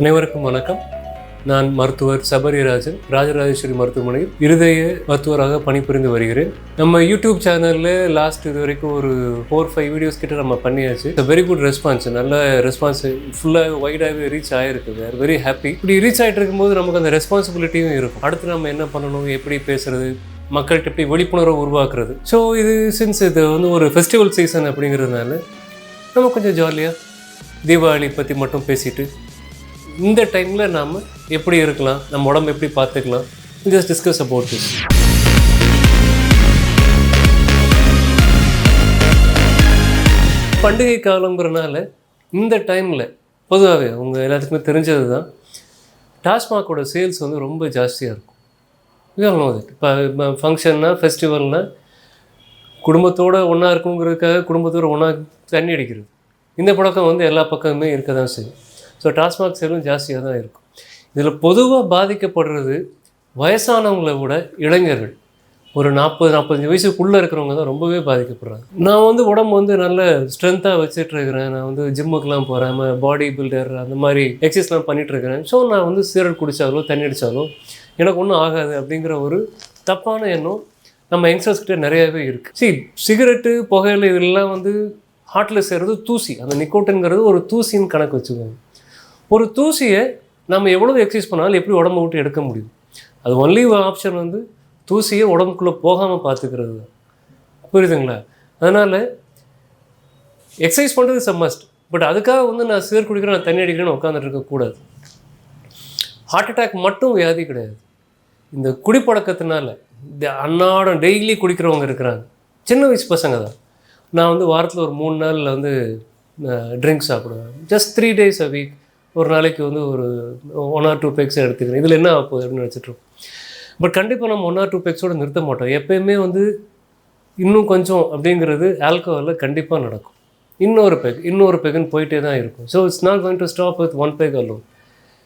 அனைவருக்கும் வணக்கம். நான் மருத்துவர் சபரிராஜன், ராஜராஜேஸ்வரி மருத்துவமனையில் இருதய மருத்துவராக பணிபுரிந்து வருகிறேன். நம்ம யூடியூப் சேனலில் லாஸ்ட் இது வரைக்கும் ஒரு 4-5 வீடியோஸ் கிட்ட நம்ம பண்ணியாச்சு. வெரி குட் ரெஸ்பான்ஸ், நல்ல ரெஸ்பான்ஸ், ஃபுல்லாக வைடாகவே ரீச் ஆகிருக்கு. வேறு வெரி ஹாப்பி. இப்படி ரீச் ஆகிட்டு இருக்கும்போது நமக்கு அந்த ரெஸ்பான்சிபிலிட்டியும் இருக்கும். அடுத்து நம்ம என்ன பண்ணணும், எப்படி பேசுறது, மக்கள்கிட்ட எப்படி விழிப்புணர்வை உருவாக்குறது. ஸோ இது சின்ஸ் இது ஒரு ஃபெஸ்டிவல் சீசன் அப்படிங்கிறதுனால நம்ம கொஞ்சம் ஜாலியாக தீபாவளி பற்றி மட்டும் பேசிட்டு இந்த டைமில் நாம் எப்படி இருக்கலாம், நம்ம உடம்பு எப்படி பார்த்துக்கலாம், ஜஸ்ட் டிஸ்கஸ் அபவுட் திஸ். பண்டிகை காலங்கிறனால இந்த டைமில் பொதுவாகவே உங்கள் எல்லாத்துக்குமே தெரிஞ்சது தான், டாஸ்மாகோட சேல்ஸ் ரொம்ப ஜாஸ்தியாக இருக்கும். இப்போ ஃபங்க்ஷன்னா, ஃபெஸ்டிவல்னால் குடும்பத்தோடு ஒன்றா இருக்குங்கிறதுக்காக குடும்பத்தோடு ஒன்றா தண்ணி அடிக்கிறது, இந்த பழக்கம் எல்லா பக்கமுமே இருக்க தான் செய்யும். ஸோ டாஸ்மாக் சேலும் ஜாஸ்தியாக தான் இருக்கும். இதில் பொதுவாக பாதிக்கப்படுறது வயசானவங்களை விட இளைஞர்கள். ஒரு 40-45 வயசுக்குள்ளே இருக்கிறவங்க தான் ரொம்பவே பாதிக்கப்படுறாங்க. நான் உடம்பு நல்ல ஸ்ட்ரென்த்தாக வச்சுட்ருக்கிறேன். நான் ஜிம்முக்கெலாம் போகிறேன், பாடி பில்டர் அந்த மாதிரி எக்ஸசைஸ்லாம் பண்ணிகிட்ருக்கிறேன். ஸோ நான் சிகரெட் குடித்தாலோ தண்ணி அடித்தாலோ எனக்கு ஒன்றும் ஆகாது அப்படிங்கிற ஒரு தப்பான எண்ணம் நம்ம யங்ஸ்டர்ஸ்கிட்ட நிறையாவே இருக்குது. சிகரெட்டு, புகையில இதெல்லாம் ஹார்ட்டில் சேர்றது தூசி. அந்த நிக்கோட்டின்ங்கிறது ஒரு தூசின்னு கணக்கு வச்சுக்கோங்க. ஒரு தூசியை நம்ம எவ்வளோ எக்ஸசைஸ் பண்ணாலும் எப்படி உடம்பு விட்டு எடுக்க முடியும்? அது ஒன்லி ஆப்ஷன் தூசியை உடம்புக்குள்ளே போகாமல் பார்த்துக்கிறது தான். புரியுதுங்களா? அதனால் எக்ஸசைஸ் பண்ணுறது இஸ் அ மஸ்ட். பட் அதுக்காக நான் சிகரெட் குடிக்கிறேன், நான் தண்ணி அடிக்கிறேன்னு உட்காந்துட்டு இருக்கக்கூடாது. ஹார்ட் அட்டாக் மட்டும் வியாதி கிடையாது. இந்த குடிப்பழக்கத்தினால இந்த அன்னாடம் டெய்லி குடிக்கிறவங்க இருக்கிறாங்க, சின்ன வயசு பசங்க தான். நான் வாரத்தில் ஒரு 3 நாளில் ட்ரிங்க்ஸ் சாப்பிடுவேன். Just 3 days a week. ஒரு நாளைக்கு ஒரு 1 or 2 பெக்ஸ் எடுத்துக்கிறேன். இதில் என்ன ஆகுது அப்படின்னு வச்சுட்ருக்கோம். பட் கண்டிப்பாக நம்ம 1 or 2 பெக்ஸோடு நிறுத்த மாட்டோம். எப்போயுமே இன்னும் கொஞ்சம் அப்படிங்கிறது ஆல்கஹாலில் கண்டிப்பாக நடக்கும். இன்னொரு பெக்குன்னு போயிட்டே தான் இருக்கும். So it's not going to stop with 1 peg alone.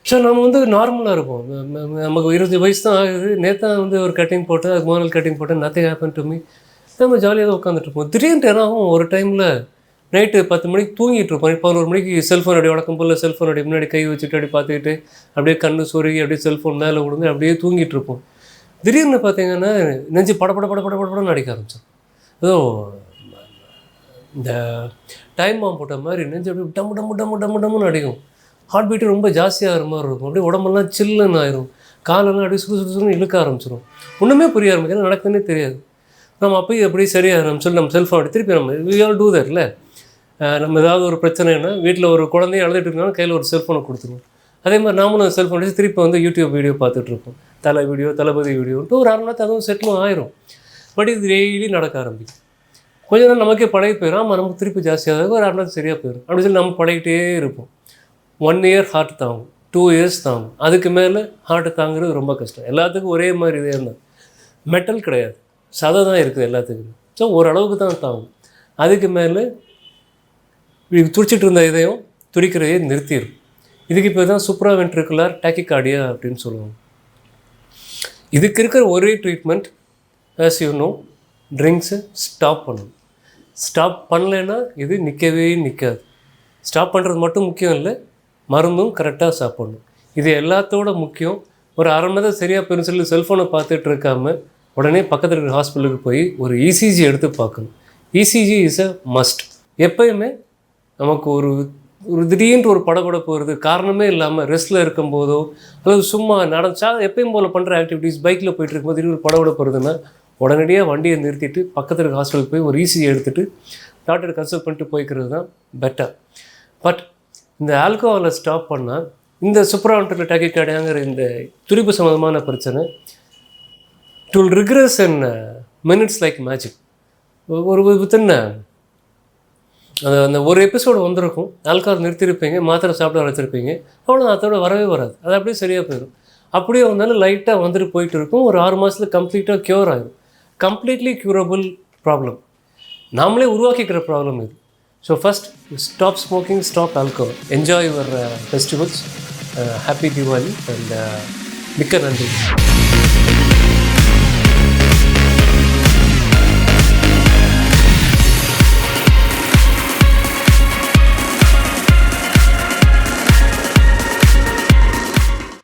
So நம்ம நார்மலாக இருப்போம். நமக்கு 20 வயசு தான் ஆகுது. நேற்று ஒரு கட்டிங் போட்டு, அதுக்கு முதல் கட்டிங் போட்டு, நத்திங் ஹேப்பன் டு மீ. நம்ம ஜாலியாக தான் உட்காந்துட்ருப்போம். திடீர்னு என்னாகும், ஒரு டைமில் நைட்டு 10 மணிக்கு தூங்கிட்டு இருப்போம். 11 மணிக்கு செல்ஃபோன் அப்படியே வழக்கம் போல் செல்ஃபோன் அப்படியே முன்னாடி கை வச்சுட்டு அப்படி பார்த்துக்கிட்டு அப்படியே கண்ணு சொருகி அப்படியே செல்ஃபோன் மேலே விழுந்து அப்படியே தூங்கிட்டு இருப்போம். திடீர்னு பார்த்தீங்கன்னா நெஞ்சு படப்படன்னு அடிக்க ஆரம்பிச்சோம். ஏதோ இந்த டைம் பாம்பு போட்ட மாதிரி நெஞ்சு அப்படியே டம்முன்னு அடிக்கும். ஹார்ட் பீட்டு ரொம்ப ஜாஸ்தியாகிற மாதிரி இருக்கும். அப்படியே உடம்பெல்லாம் சில்லுன்னு ஆயிரும். காலெல்லாம் அப்படியே சுறுசுறுன்னு இழுக்க ஆரம்பிச்சிடும். ஒன்றுமே புரிய ஆரம்பிக்கும், நடக்குதுன்னே தெரியாது. நம்ம அப்போயும் அப்படியே சரியாக ஆரம்பிச்சோம். நம்ம செல்ஃபோன் அப்படி திருப்பி நம்ம வி ஆல் டூ தட் இல்லை. நம்ம ஏதாவது ஒரு பிரச்சனைனா வீட்டில் ஒரு குழந்தைய அழுதுட்டு இருந்தாலும் கையில் ஒரு செல்ஃபோனை கொடுத்துருவோம். அதே மாதிரி நாமளும் செல்ஃபோன் வச்சு திருப்பி யூடியூப் வீடியோ பார்த்துட்ருப்போம். தளபதி வீடியோன்ட்டு ஒரு 1/2 மணி நேரத்தில் அதுவும் செட்டிலும் ஆயிரும். பட் இது டெய்லி நடக்க ஆரம்பிக்கும். கொஞ்ச நாள் நமக்கே பழகி போயிடும். ஆமாம், நமக்கு திருப்பி ஜாஸ்தியாக ஒரு 1/2 மணி நேரத்துக்கு சரியாக போயிடும். அப்படின்னு சொல்லி நம்ம பழகிட்டே இருப்போம். 1 year ஹார்ட் தாங்கும், 2 years தாங்கும். அதுக்கு மேலே ஹார்ட்டு தாங்கிறது ரொம்ப கஷ்டம். எல்லாத்துக்கும் ஒரே மாதிரி இதே தான். மெட்டல் கிடையாது, சதை தான் இருக்குது எல்லாத்துக்குமே. ஸோ ஓரளவுக்கு தான் தாங்கும். அதுக்கு மேலே துடிச்சிட்டு இருந்த இதயம் துடிக்கிறதையே நிறுத்திடும். இதுக்கு இப்போ தான் சூப்ராவென்ட்ரிகுலர் டாக்கிகார்டியா அப்படின்னு சொல்லுவாங்க. இதுக்கு இருக்கிற ஒரே ட்ரீட்மெண்ட், ஆஸ் யூ நோ, ட்ரிங்க்ஸை ஸ்டாப் பண்ணணும். ஸ்டாப் பண்ணலைன்னா இது நிற்கவே நிற்காது. ஸ்டாப் பண்ணுறது மட்டும் முக்கியம் இல்லை, மருந்தும் கரெக்டாக சாப்பிடணும். இது எல்லாத்தோட முக்கியம். ஒரு 1/2 மணி நேரம் சரியாக போயிருந்து சொல்லி செல்ஃபோனை பார்த்துட்டு இருக்காமல் உடனே பக்கத்தில் இருக்கிற ஹாஸ்பிட்டலுக்கு போய் ஒரு இசிஜி எடுத்து பார்க்கணும். ECG is a must. எப்போயுமே நமக்கு ஒரு திடீர்னு ஒரு படபடப்பு வருது, காரணமே இல்லாமல் ரெஸ்ட்டில் இருக்கும்போதோ அல்லது சும்மா நடந்தா எப்பயும் போல் பண்ணுற ஆக்டிவிட்டீஸ், பைக்கில் போய்ட்டு இருக்கும்போது திடீர்னு படபடப்பு வருதுன்னா உடனடியாக வண்டியை நிறுத்திட்டு பக்கத்தில் இருக்க ஹாஸ்பிட்டலுக்கு போய் ஒரு இசிஜி எடுத்துகிட்டு டாக்டரை கன்சல்ட் பண்ணிட்டு போய்க்கிறது தான் பெட்டர். பட் இந்த ஆல்கஹாலை ஸ்டாப் பண்ணால் இந்த சூப்ராவென்ட்ரிகுலர் டாக்கிகார்டியாங்கிற இந்த துடிப்பு சம்மந்தமான பிரச்சனை it will regress in minutes like magic. ஒரு வித்தின் அந்த ஒரு எபிசோடு வந்திருக்கும். ஆல்கஹால் நிறுத்தியிருப்பீங்க, மாத்திரை சாப்பிட வச்சுருப்பீங்க, அவ்வளோ அதோட வரவே வராது. அது அப்படியே சரியாக போயிடும். அப்படியே வந்தாலும் லைட்டாக வந்துட்டு போயிட்டு இருக்கும். ஒரு 6 மாதத்தில் கம்ப்ளீட்டாக க்யூர் ஆகிடும். கம்ப்ளீட்லி க்யூரபிள் ப்ராப்ளம், நாமளே உருவாக்கிக்கிற ப்ராப்ளம் இது. So first, stop smoking, stop alcohol, enjoy your festivals. Happy Deepavali and மிக்க நன்றி.